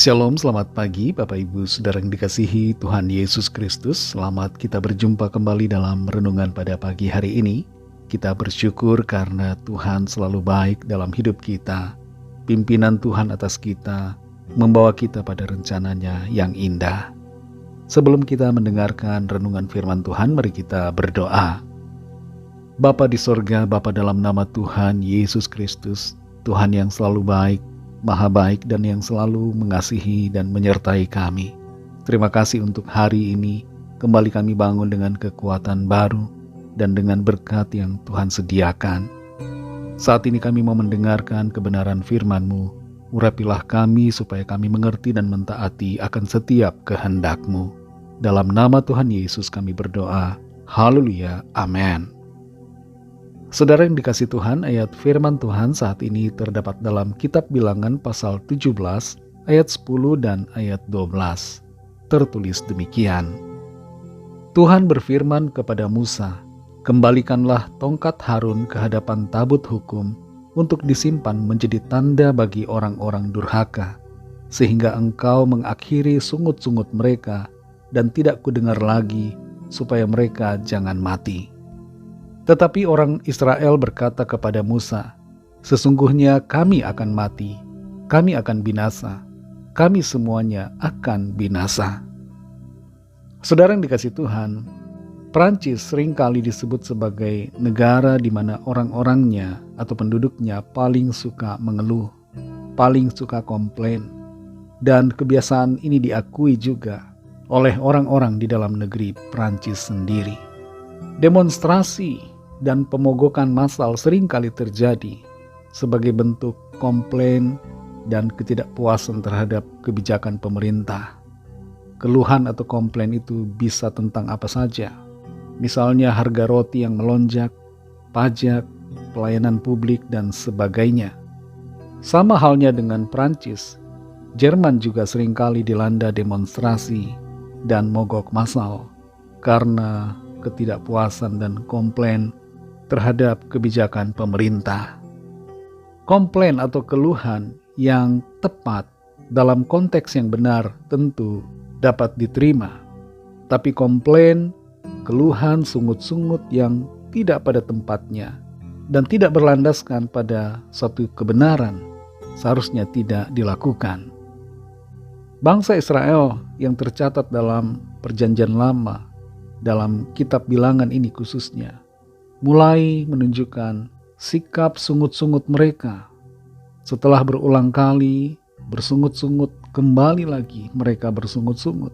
Shalom, selamat pagi Bapak Ibu Saudara yang dikasihi Tuhan Yesus Kristus. Selamat kita berjumpa kembali dalam renungan pada pagi hari ini. Kita bersyukur karena Tuhan selalu baik dalam hidup kita. Pimpinan Tuhan atas kita membawa kita pada rencananya yang indah. Sebelum kita mendengarkan renungan firman Tuhan, mari kita berdoa. Bapa di sorga, Bapa dalam nama Tuhan Yesus Kristus, Tuhan yang selalu baik, Maha baik dan yang selalu mengasihi dan menyertai kami. Terima kasih untuk hari ini, kembali kami bangun dengan kekuatan baru dan dengan berkat yang Tuhan sediakan. Saat ini kami mau mendengarkan kebenaran firman-Mu. Urapilah kami supaya kami mengerti dan mentaati akan setiap kehendak-Mu. Dalam nama Tuhan Yesus kami berdoa. Haleluya, amin. Saudara yang dikasih Tuhan, ayat firman Tuhan saat ini terdapat dalam kitab Bilangan pasal 17 ayat 10 dan ayat 12. Tertulis demikian. Tuhan berfirman kepada Musa, "Kembalikanlah tongkat Harun ke hadapan tabut hukum untuk disimpan menjadi tanda bagi orang-orang durhaka, sehingga engkau mengakhiri sungut-sungut mereka dan tidak kudengar lagi supaya mereka jangan mati." Tetapi orang Israel berkata kepada Musa, "Sesungguhnya kami akan mati, kami akan binasa, kami semuanya akan binasa." Saudara yang dikasih Tuhan, Prancis seringkali disebut sebagai negara di mana orang-orangnya atau penduduknya paling suka mengeluh, paling suka komplain. Dan kebiasaan ini diakui juga oleh orang-orang di dalam negeri Prancis sendiri. Demonstrasi dan pemogokan massal seringkali terjadi sebagai bentuk komplain dan ketidakpuasan terhadap kebijakan pemerintah. Keluhan atau komplain itu bisa tentang apa saja. Misalnya harga roti yang melonjak, pajak, pelayanan publik, dan sebagainya. Sama halnya dengan Prancis, Jerman juga seringkali dilanda demonstrasi dan mogok massal karena ketidakpuasan dan komplain terhadap kebijakan pemerintah. Komplain atau keluhan yang tepat dalam konteks yang benar tentu dapat diterima. Tapi komplain, keluhan, sungut-sungut yang tidak pada tempatnya dan tidak berlandaskan pada suatu kebenaran seharusnya tidak dilakukan. Bangsa Israel yang tercatat dalam Perjanjian Lama, dalam kitab Bilangan ini khususnya, mulai menunjukkan sikap sungut-sungut mereka. Setelah berulang kali bersungut-sungut, kembali lagi mereka bersungut-sungut.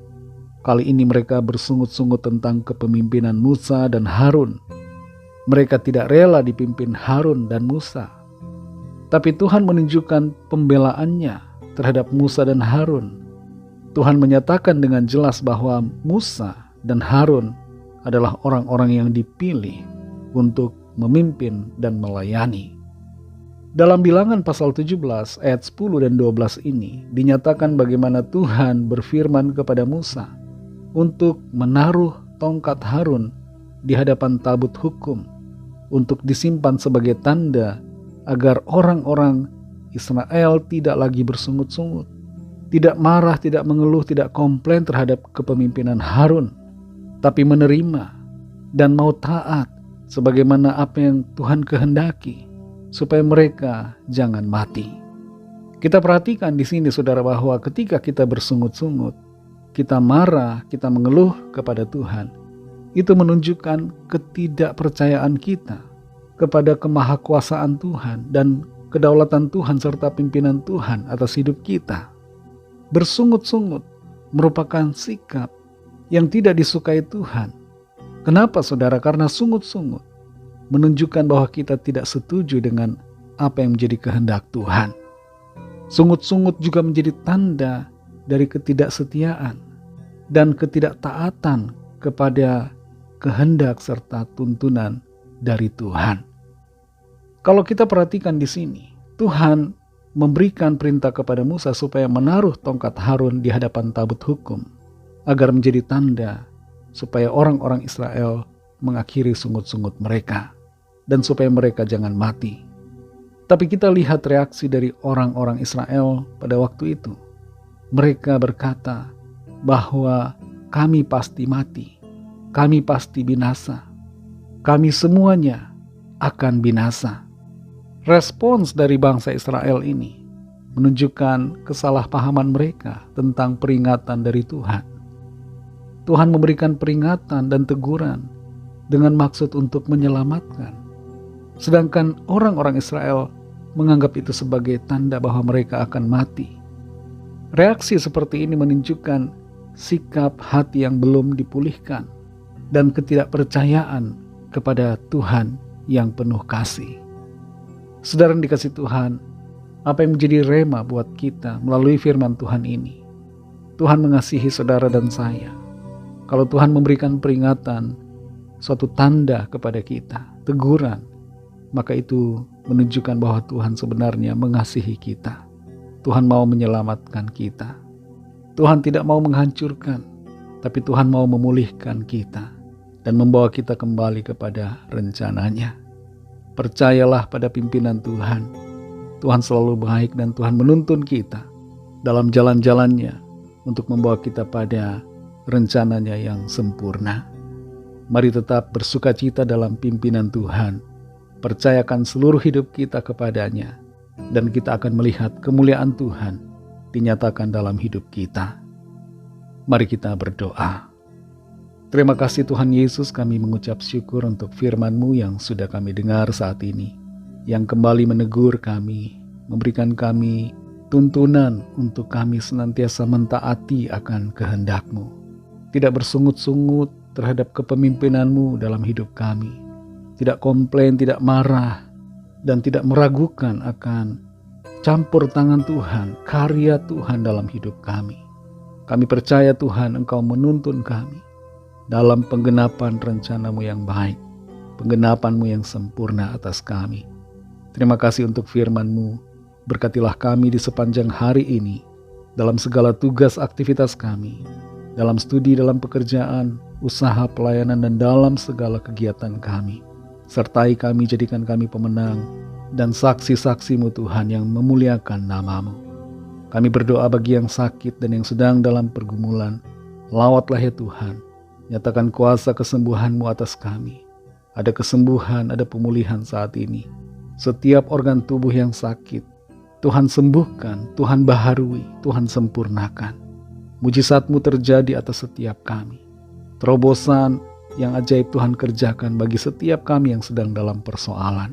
Kali ini mereka bersungut-sungut tentang kepemimpinan Musa dan Harun. Mereka tidak rela dipimpin Harun dan Musa. Tapi Tuhan menunjukkan pembelaannya terhadap Musa dan Harun. Tuhan menyatakan dengan jelas bahwa Musa dan Harun adalah orang-orang yang dipilih untuk memimpin dan melayani. Dalam Bilangan pasal 17 ayat 10 dan 12 ini dinyatakan bagaimana Tuhan berfirman kepada Musa untuk menaruh tongkat Harun di hadapan tabut hukum untuk disimpan sebagai tanda agar orang-orang Israel tidak lagi bersungut-sungut, tidak marah, tidak mengeluh, tidak komplain terhadap kepemimpinan Harun, tapi menerima dan mau taat sebagaimana apa yang Tuhan kehendaki, supaya mereka jangan mati. Kita perhatikan di sini saudara bahwa ketika kita bersungut-sungut, kita marah, kita mengeluh kepada Tuhan, itu menunjukkan ketidakpercayaan kita kepada kemahakuasaan Tuhan dan kedaulatan Tuhan serta pimpinan Tuhan atas hidup kita. Bersungut-sungut merupakan sikap yang tidak disukai Tuhan. Kenapa saudara? Karena sungut-sungut menunjukkan bahwa kita tidak setuju dengan apa yang menjadi kehendak Tuhan. Sungut-sungut juga menjadi tanda dari ketidaksetiaan dan ketidaktaatan kepada kehendak serta tuntunan dari Tuhan. Kalau kita perhatikan di sini, Tuhan memberikan perintah kepada Musa supaya menaruh tongkat Harun di hadapan tabut hukum agar menjadi tanda supaya orang-orang Israel mengakhiri sungut-sungut mereka dan supaya mereka jangan mati. Tapi kita lihat reaksi dari orang-orang Israel pada waktu itu. Mereka berkata bahwa kami pasti mati, kami pasti binasa, kami semuanya akan binasa. Respons dari bangsa Israel ini menunjukkan kesalahpahaman mereka tentang peringatan dari Tuhan. Tuhan memberikan peringatan dan teguran dengan maksud untuk menyelamatkan. Sedangkan orang-orang Israel menganggap itu sebagai tanda bahwa mereka akan mati. Reaksi seperti ini menunjukkan sikap hati yang belum dipulihkan dan ketidakpercayaan kepada Tuhan yang penuh kasih. Saudara yang dikasihi Tuhan, apa yang menjadi rema buat kita melalui firman Tuhan ini? Tuhan mengasihi saudara dan saya. Kalau Tuhan memberikan peringatan, suatu tanda kepada kita, teguran, maka itu menunjukkan bahwa Tuhan sebenarnya mengasihi kita. Tuhan mau menyelamatkan kita. Tuhan tidak mau menghancurkan, tapi Tuhan mau memulihkan kita dan membawa kita kembali kepada rencananya. Percayalah pada pimpinan Tuhan. Tuhan selalu baik dan Tuhan menuntun kita dalam jalan-jalannya untuk membawa kita pada rencananya yang sempurna. Mari tetap bersukacita dalam pimpinan Tuhan. Percayakan seluruh hidup kita kepadanya, dan kita akan melihat kemuliaan Tuhan dinyatakan dalam hidup kita. Mari kita berdoa. Terima kasih Tuhan Yesus, kami mengucap syukur untuk firman-Mu yang sudah kami dengar saat ini, yang kembali menegur kami, memberikan kami tuntunan untuk kami senantiasa mentaati akan kehendak-Mu. Tidak bersungut-sungut terhadap kepemimpinan-Mu dalam hidup kami. Tidak komplain, tidak marah, dan tidak meragukan akan campur tangan Tuhan, karya Tuhan dalam hidup kami. Kami percaya Tuhan, Engkau menuntun kami dalam penggenapan rencana-Mu yang baik, penggenapan-Mu yang sempurna atas kami. Terima kasih untuk firman-Mu. Berkatilah kami di sepanjang hari ini, dalam segala tugas aktivitas kami, dalam studi, dalam pekerjaan, usaha, pelayanan, dan dalam segala kegiatan kami. Sertai kami, jadikan kami pemenang dan saksi-saksi-Mu Tuhan yang memuliakan nama-Mu. Kami berdoa bagi yang sakit dan yang sedang dalam pergumulan. Lawatlah ya Tuhan, nyatakan kuasa kesembuhan-Mu atas kami. Ada kesembuhan, ada pemulihan saat ini. Setiap organ tubuh yang sakit, Tuhan sembuhkan, Tuhan baharui, Tuhan sempurnakan. Mujizat-Mu terjadi atas setiap kami. Terobosan yang ajaib Tuhan kerjakan bagi setiap kami yang sedang dalam persoalan.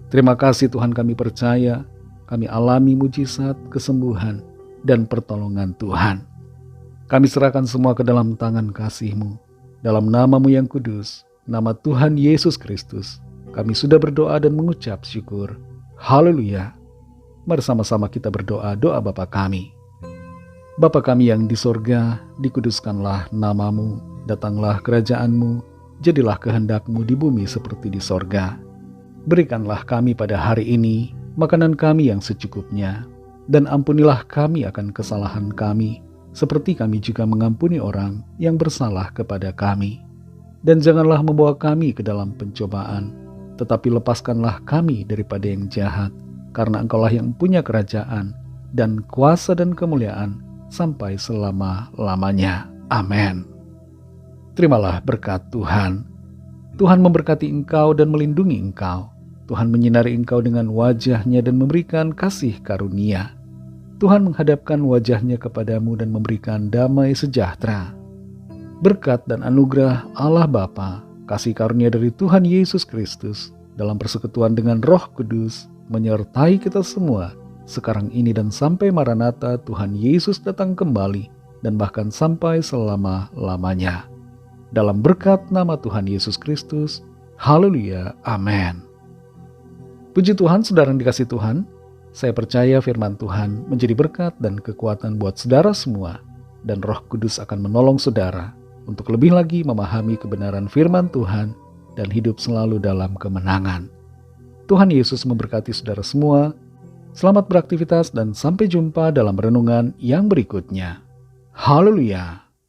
Terima kasih Tuhan, kami percaya, kami alami mujizat, kesembuhan, dan pertolongan Tuhan. Kami serahkan semua ke dalam tangan kasih-Mu. Dalam nama-Mu yang kudus, nama Tuhan Yesus Kristus, kami sudah berdoa dan mengucap syukur. Haleluya. Mari sama-sama kita berdoa doa Bapa kami. Bapa kami yang di sorga, dikuduskanlah nama-Mu, datanglah kerajaan-Mu, jadilah kehendak-Mu di bumi seperti di sorga. Berikanlah kami pada hari ini makanan kami yang secukupnya, dan ampunilah kami akan kesalahan kami, seperti kami juga mengampuni orang yang bersalah kepada kami. Dan janganlah membawa kami ke dalam pencobaan, tetapi lepaskanlah kami daripada yang jahat, karena Engkaulah yang punya kerajaan, dan kuasa dan kemuliaan, sampai selama-lamanya. Amin. Terimalah berkat Tuhan. Tuhan memberkati engkau dan melindungi engkau. Tuhan menyinari engkau dengan wajah-Nya dan memberikan kasih karunia. Tuhan menghadapkan wajah-Nya kepadamu dan memberikan damai sejahtera. Berkat dan anugerah Allah Bapa, kasih karunia dari Tuhan Yesus Kristus, dalam persekutuan dengan Roh Kudus, menyertai kita semua, sekarang ini dan sampai Maranatha Tuhan Yesus datang kembali, dan bahkan sampai selama-lamanya. Dalam berkat nama Tuhan Yesus Kristus, haleluya, amin. Puji Tuhan, saudara yang dikasihi Tuhan, saya percaya firman Tuhan menjadi berkat dan kekuatan buat saudara semua, dan Roh Kudus akan menolong saudara untuk lebih lagi memahami kebenaran firman Tuhan dan hidup selalu dalam kemenangan. Tuhan Yesus memberkati saudara semua. Selamat beraktivitas dan sampai jumpa dalam renungan yang berikutnya. Haleluya.